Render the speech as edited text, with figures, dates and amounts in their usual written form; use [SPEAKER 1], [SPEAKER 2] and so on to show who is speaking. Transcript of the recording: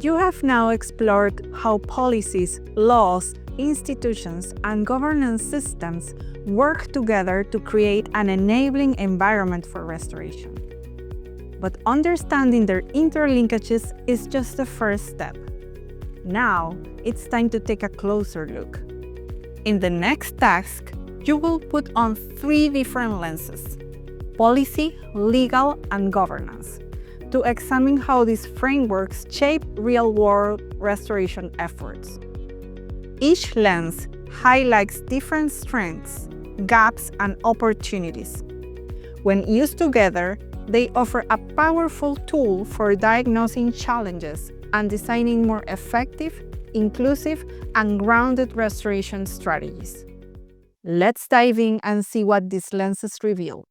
[SPEAKER 1] You have now explored how policies, laws, institutions, and governance systems work together to create an enabling environment for restoration. But understanding their interlinkages is just the first step. Now, it's time to take a closer look. In the next task, you will put on 3 different lenses: policy, legal, and governance, to examine how these frameworks shape real-world restoration efforts. Each lens highlights different strengths, gaps, and opportunities. When used together, they offer a powerful tool for diagnosing challenges and designing more effective, inclusive, and grounded restoration strategies. Let's dive in and see what these lenses reveal.